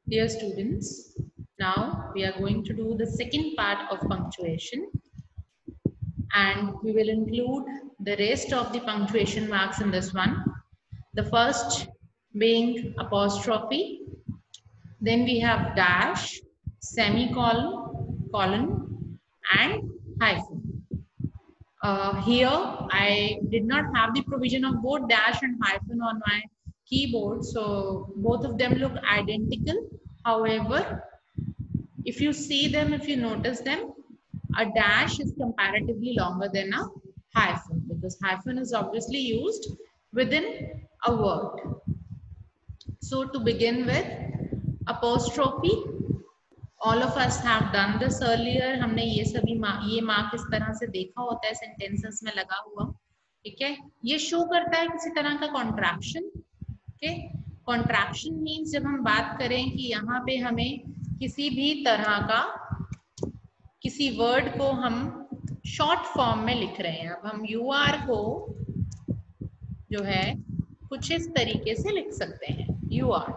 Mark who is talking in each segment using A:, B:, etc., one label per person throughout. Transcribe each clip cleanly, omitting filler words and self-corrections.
A: Dear students, now we are going to do the second part of punctuation, and we will include the rest of the punctuation marks in this one. The first being apostrophe, then we have dash, semicolon, colon, and hyphen. Here, I did not have the provision of both dash and hyphen on my keyboard, so both of them look identical. However, if you see them, if you notice them, a dash is comparatively longer than a hyphen because hyphen is obviously used within a word. So to begin with, apostrophe, all of us have done this earlier. हमने ये सभी ये mark इस तरह से देखा होता है सेंटेंसेस में लगा हुआ, ठीक है। ये शो करता है किसी तरह का कॉन्ट्रैक्शन, ओके। कॉन्ट्रैक्शन मीन्स जब हम बात करें कि यहाँ पे हमें किसी भी तरह का किसी वर्ड को हम शॉर्ट फॉर्म में लिख रहे हैं। अब हम यू आर को जो है कुछ इस तरीके से लिख सकते हैं, यू आर,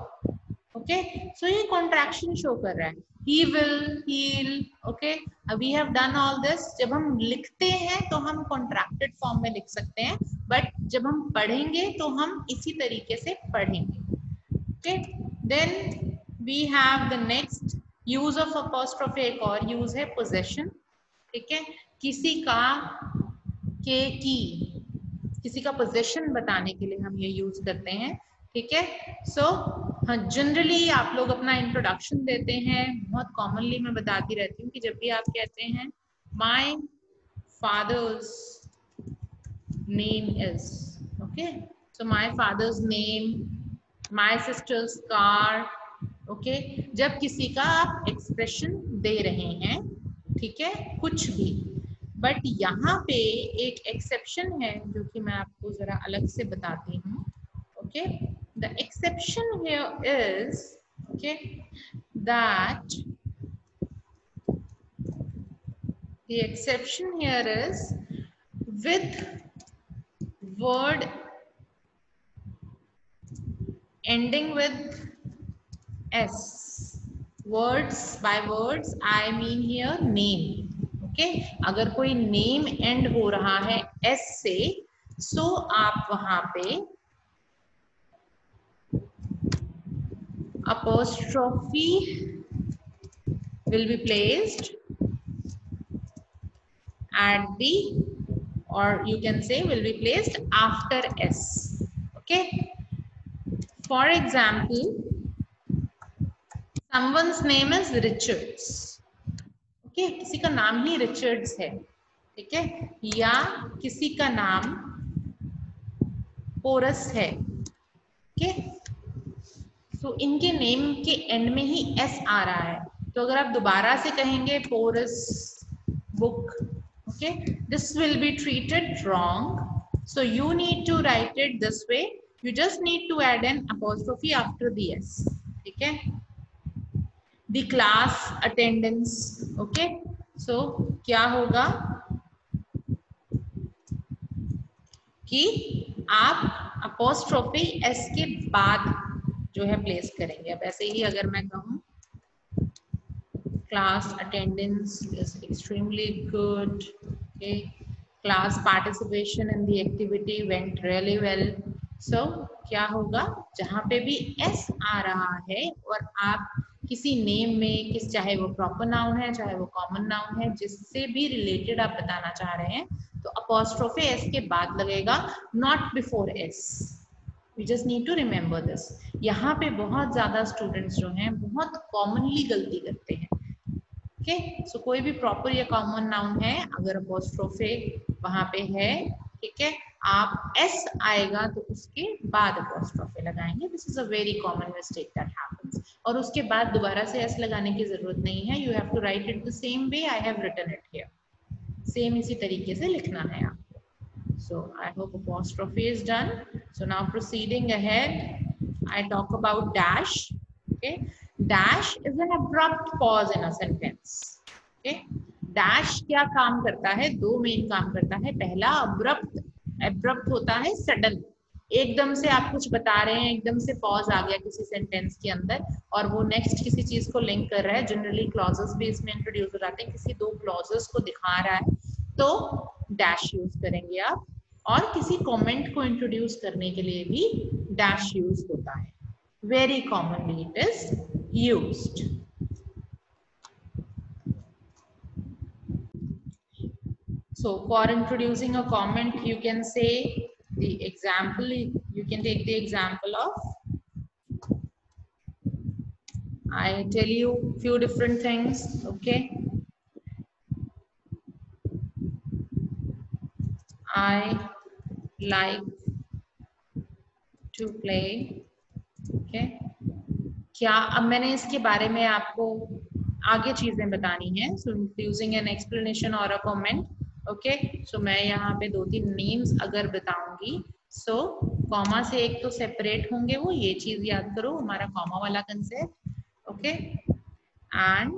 A: ओके। सो ये कॉन्ट्रैक्शन शो कर रहा है, he will, he'll, okay. We have done all this. जब हम लिखते हैं तो हम कॉन्ट्रैक्टेड फॉर्म में लिख सकते हैं, बट जब हम पढ़ेंगे तो हम इसी तरीके से पढ़ेंगे, okay. Then we have the next use of apostrophe. एक और यूज है possession, ठीक है। किसी का के की किसी का पोजेशन बताने के लिए हम ये यूज करते हैं, ठीक है। सो हाँ, जनरली आप लोग अपना इंट्रोडक्शन देते हैं। बहुत कॉमनली मैं बताती रहती हूँ कि जब भी आप कहते हैं my father's name is, okay, so my father's name, my sister's car, okay. जब किसी का आप एक्सप्रेशन दे रहे हैं, ठीक है, कुछ भी, बट यहाँ पे एक एक्सेप्शन है जो कि मैं आपको जरा अलग से बताती हूँ, okay. The exception here is, okay, that the exception here is with word ending with s, words by words I mean here name, okay. अगर कोई नेम एंड हो रहा है s से, सो आप वहां पे apostrophe will be placed at the, or you can say will be placed after s, okay. For example, someone's name is Richards, okay, किसी का नाम ही रिचर्ड्स है, ठीक है, या किसी का नाम पोरस है, ओके। सो इनके नेम के एंड में ही एस आ रहा है, तो अगर आप दोबारा से कहेंगे पोरस book, okay, this will be treated wrong. So you need to write it this way. You just need to add an apostrophe after the s, ठीक है. The class attendance, okay. So क्या होगा कि आप apostrophe s के बाद जो है प्लेस करेंगे. अब ऐसे ही अगर मैं कहूँ class attendance is extremely good, okay. Class participation in the activity went really well. So क्या होगा, जहाँ पे भी s आ रहा है और आप किसी नेम में किस, चाहे वो प्रॉपर नाउन है चाहे वो कॉमन नाउन है, जिससे भी रिलेटेड आप बताना चाह रहे हैं, तो अपॉस्ट्रोफे s के बाद लगेगा, not before s. We just need to remember this. यहाँ पे बहुत ज्यादा स्टूडेंट्स जो हैं बहुत कॉमनली गलती करते हैं, ओके. सो कोई भी प्रॉपर या कॉमन नाउन है, अगर अपॉस्ट्रोफे वहां पे है, ठीक है, आप s आएगा तो उसके बाद अपॉस्ट्रोफे लगाएंगे. This is a very common mistake that happens. और उसके बाद दोबारा से s लगाने की जरूरत नहीं है. You have to write it the same way I have written it here. Same इसी तरीके से लिखना है आपको. So I hope apostrophe is done. So now proceeding ahead, I talk about dash. Okay, dash is an abrupt pause in a sentence. Okay, dash क्या काम करता है, दो मेन काम करता है. पहला abrupt होता है sudden, एकदम से आप कुछ बता रहे हैं, एकदम से पॉज आ गया किसी सेंटेंस के अंदर और वो नेक्स्ट किसी चीज को लिंक कर रहा है, जनरली क्लॉजेस भी इसमें इंट्रोड्यूस हो जाते हैं, किसी दो क्लॉजेस को दिखा रहा है तो डैश यूज करेंगे आप, और किसी कमेंट को इंट्रोड्यूस करने के लिए भी डैश यूज होता है, very commonly it is used. So for introducing a comment, you can say the example, you can take the example of, I tell you few different things, okay. I like to play, okay. क्या अब मैंने इसके बारे में आपको आगे चीजें बतानी है, सो यूजिंग एन एक्सप्लेनेशन और अ कमेंट, ओके. सो मैं यहाँ पे 2-3 नेम्स अगर बताऊंगी, सो कॉमा से एक तो सेपरेट होंगे, वो ये चीज याद करो, हमारा कॉमा वाला कंसेप्ट, ओके. एंड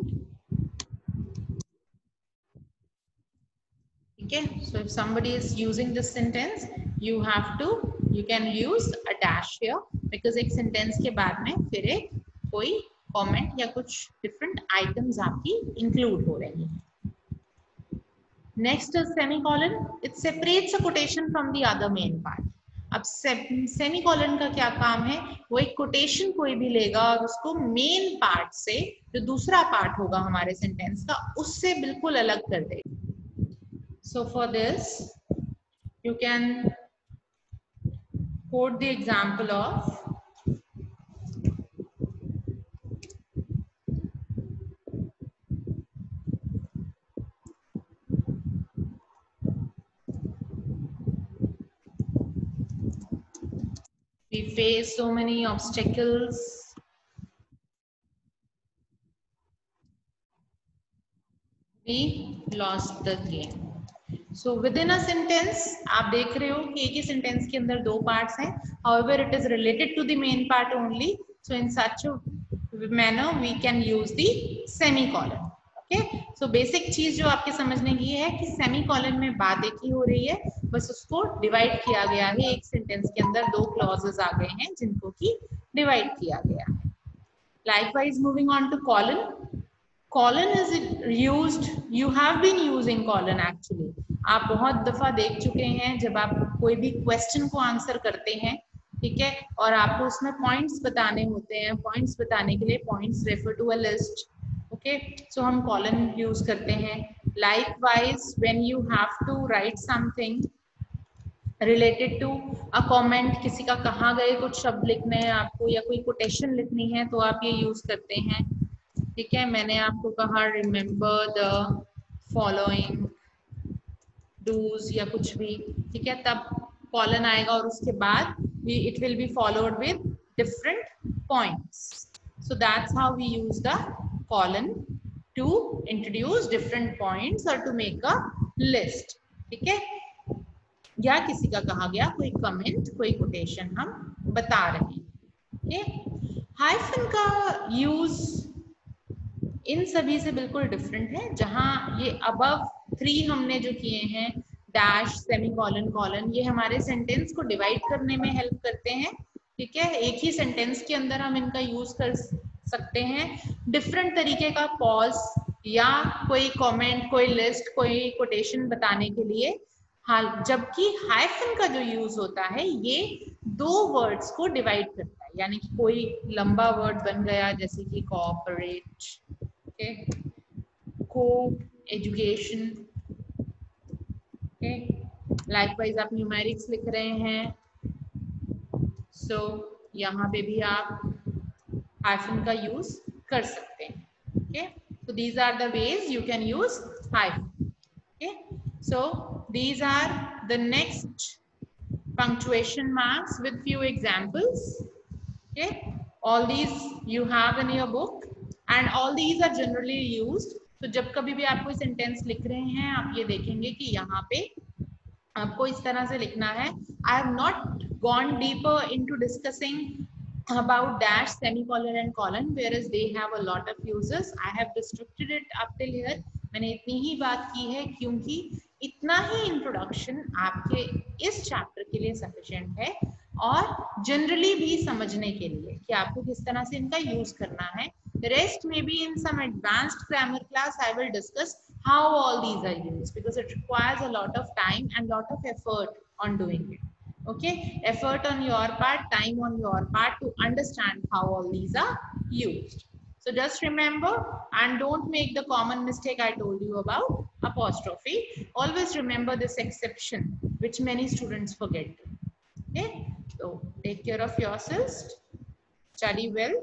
A: ठीक है, so if somebody is using this sentence, you can use a dash here, because एक सेंटेंस के बाद में फिर एक कोई कमेंट या कुछ डिफरेंट आइटम्स आपकी इंक्लूड हो रही हैं. Next is semicolon, it separates a quotation from the other main part. अब सेमीकोलन का क्या काम है, वो एक कोटेशन कोई भी लेगा और उसको मेन पार्ट से, जो दूसरा पार्ट होगा हमारे सेंटेंस का, उससे बिल्कुल अलग कर देगा. So for this, you can quote the example of, we face so many obstacles, we lost the game. So within a sentence, आप देख रहे हो कि एक ही सेंटेंस के अंदर दो पार्ट्स हैं, however it is related to the main part only, so in such a manner we can use the semicolon. Okay, so basic चीज जो आपके समझने की है कि सेमीकोलन में बात एक ही हो रही है, बस उसको डिवाइड किया गया है, एक सेंटेंस के अंदर दो क्लॉजेस आ गए हैं जिनको की डिवाइड किया गया है. Likewise, moving on to colon. Colon is used, you have been using colon actually. आप बहुत दफा देख चुके हैं जब आप कोई भी क्वेश्चन को आंसर करते हैं, ठीक है, और आपको उसमें पॉइंट्स बताने होते हैं, पॉइंट्स बताने के लिए points refer to a list, okay. So हम कॉलन यूज करते हैं. Likewise when you have to write something related to a comment, किसी का कहा गए कुछ शब्द लिखने हैं आपको या कोई कोटेशन लिखनी है, तो आप ये यूज करते हैं, ठीक है. मैंने आपको कहा रिमेम्बर द फॉलोइंग डूज या कुछ भी, ठीक है, तब कॉलन आएगा और उसके बाद it will be followed with different points. So that's how we use the colon to introduce different points और टू मेक अ लिस्ट, ठीक है. या किसी का कहा गया कोई कमेंट, कोई कोटेशन हम बता रहे हैं, ठीक. हाइफन का यूज इन सभी से बिल्कुल डिफरेंट है. जहां ये अबव 3 हमने जो किए हैं, डैश, सेमीकोलन, कॉलन, ये हमारे सेंटेंस को डिवाइड करने में हेल्प करते हैं, ठीक है. एक ही सेंटेंस के अंदर हम इनका यूज कर सकते हैं डिफरेंट तरीके का पॉज या कोई कमेंट, कोई लिस्ट, कोई कोटेशन बताने के लिए. हाल जबकि हाइफन का जो यूज होता है ये दो वर्ड्स को डिवाइड करता है, यानी कि कोई लंबा वर्ड बन गया जैसे कि कोऑपरेट, ओके, को एजुकेशन, ओके. लाइकवाइज आप न्यूमेरिक्स लिख रहे हैं, सो यहाँ पे भी आप हाइफन का यूज कर सकते हैं, okay. So these are the ways you can use hyphen, okay. So these are the next punctuation marks with few examples, okay. All these you have in your book and all these are generally used. तो जब कभी भी आप कोई sentence लिख रहे हैं, आप ये देखेंगे कि यहाँ पे आपको इस तरह से लिखना है. I have not gone deeper into discussing about dash, semicolon and colon, whereas they have a lot of uses. I have restricted it up till here. मैंने इतनी ही बात की है क्योंकि इतना ही इंट्रोडक्शन आपके इस चैप्टर के लिए सफिशिएंट है और जनरली भी समझने के लिए कि आपको किस तरह से इनका यूज करना है. Rest maybe in some advanced grammar class I will discuss how all these are used because it requires a lot of time and lot of effort on doing it. Okay, effort on your part, time on your part to understand how all these are used. So just remember and don't make the common mistake I told you about apostrophe. Always remember this exception which many students forget. Okay, so take care of yourselves, study well,